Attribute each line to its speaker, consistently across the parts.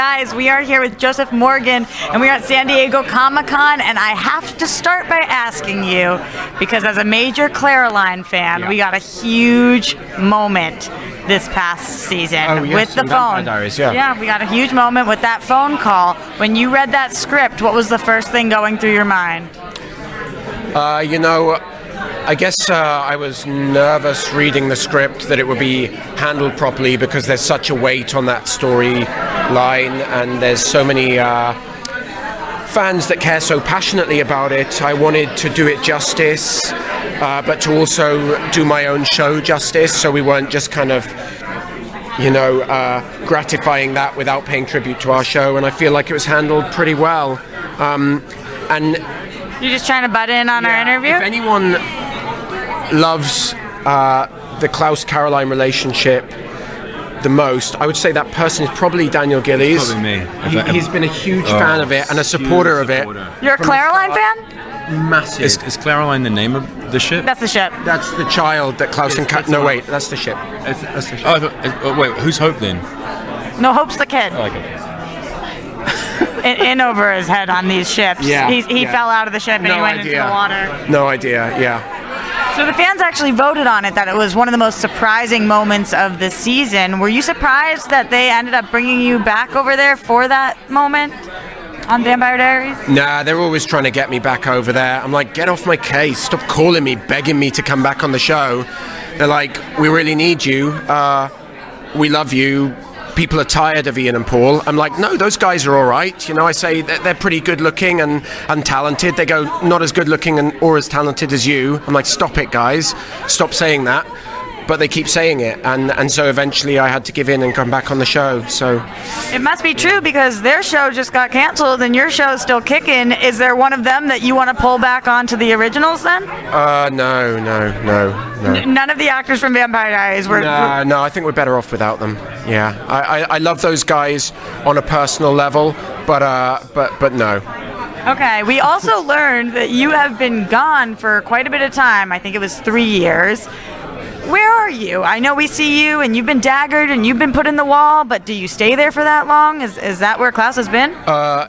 Speaker 1: Guys, we are here with Joseph Morgan, and we are at San Diego Comic-Con, and I have to start by asking you, because as a major Caroline fan, we got a huge moment this past season with the phone.
Speaker 2: Diaries,
Speaker 1: yeah, we got a huge moment with that phone call. When you read that script, what was the first thing going through your mind?
Speaker 2: You know, I guess I was nervous reading the script that it would be handled properly, because there's such a weight on that storyline, and there's so many fans that care so passionately about it. I wanted to do it justice, but to also do my own show justice, so we weren't just kind of, you know, gratifying that without paying tribute to our show, and I feel like it was handled pretty well. And
Speaker 1: you're just trying to butt in on our interview?
Speaker 2: If anyone loves the Klaus-Caroline relationship the most, I would say that person is probably Daniel Gillies.
Speaker 3: Probably me.
Speaker 2: He's been a huge fan of it and a supporter of it.
Speaker 1: You're a Caroline fan?
Speaker 2: Massive.
Speaker 3: Is Caroline the name of the ship?
Speaker 1: That's the ship.
Speaker 2: That's the child that Klaus and no, wait, that's the ship.
Speaker 3: That's the ship. Oh, wait, who's Hope then?
Speaker 1: No, Hope's the kid.
Speaker 3: Oh, okay.
Speaker 1: In over his head on these ships.
Speaker 2: Yeah,
Speaker 1: he fell out of the ship and he went into the water.
Speaker 2: No idea, yeah.
Speaker 1: So the fans actually voted on it that it was one of the most surprising moments of the season. Were you surprised that they ended up bringing you back over there for that moment on Vampire Diaries?
Speaker 2: Nah, they're always trying to get me back over there. I'm like, get off my case. Stop calling me, begging me to come back on the show. They're like, we really need you. We love you. People are tired of Ian and Paul. I'm like, no, those guys are all right. You know, I say that they're pretty good looking and talented. They go, not as good looking or as talented as you. I'm like, stop it, guys. Stop saying that. But they keep saying it. And so eventually I had to give in and come back on the show. So
Speaker 1: it must be true, because their show just got canceled and your show's still kicking. Is there one of them that you want to pull back onto the originals then?
Speaker 2: No.
Speaker 1: None of the actors from Vampire Diaries were...
Speaker 2: No, I think we're better off without them. Yeah, I love those guys on a personal level, but no.
Speaker 1: Okay, we also learned that you have been gone for quite a bit of time. I think it was 3 years. Where are you? I know we see you, and you've been daggered, and you've been put in the wall, but do you stay there for that long? Is that where Klaus has been?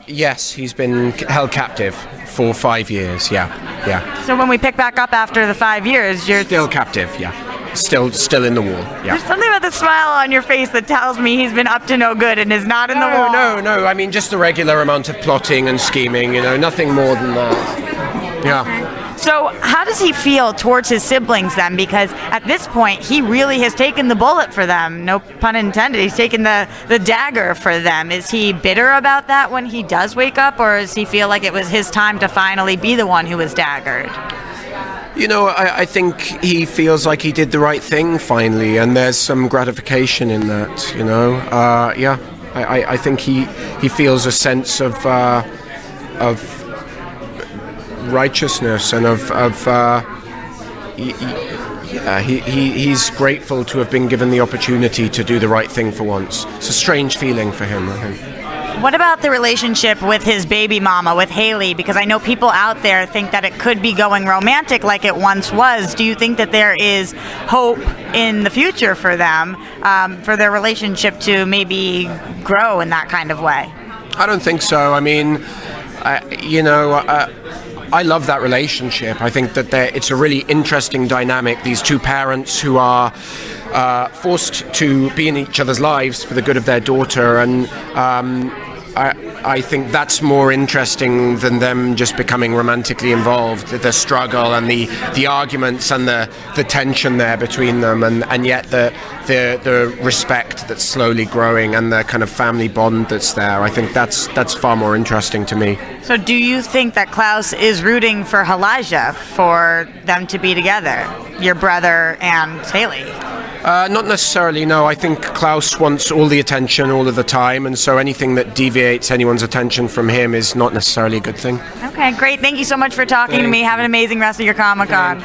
Speaker 2: Yes, he's been held captive for 5 years, yeah.
Speaker 1: So when we pick back up after the 5 years, you're...
Speaker 2: Still captive, yeah. Still in the wall, yeah.
Speaker 1: There's something about the smile on your face that tells me he's been up to no good and is not in the wall.
Speaker 2: No, I mean, just the regular amount of plotting and scheming, you know, nothing more than that. Yeah.
Speaker 1: So how does he feel towards his siblings then? Because at this point, he really has taken the bullet for them. No pun intended. He's taken the dagger for them. Is he bitter about that when he does wake up, or does he feel like it was his time to finally be the one who was daggered?
Speaker 2: You know, I think he feels like he did the right thing finally, and there's some gratification in that, you know. Yeah, I think he feels a sense of righteousness and he's grateful to have been given the opportunity to do the right thing for once. It's a strange feeling for him, I think.
Speaker 1: What about the relationship with his baby mama, with Haley? Because I know people out there think that it could be going romantic like it once was. Do you think that there is hope in the future for them, for their relationship to maybe grow in that kind of way?
Speaker 2: I don't think so. I mean, I love that relationship. I think that it's a really interesting dynamic. These two parents who are forced to be in each other's lives for the good of their daughter, and I think that's more interesting than them just becoming romantically involved. The struggle and the arguments and the tension there between them, and yet the respect that's slowly growing and the kind of family bond that's there. I think that's far more interesting to me.
Speaker 1: So do you think that Klaus is rooting for Elijah, for them to be together, your brother and Haley?
Speaker 2: Not necessarily, no. I think Klaus wants all the attention all of the time, and so anything that deviates anyone's attention from him is not necessarily a good thing.
Speaker 1: Okay, great. Thank you so much for talking to me. Have an amazing rest of your Comic-Con.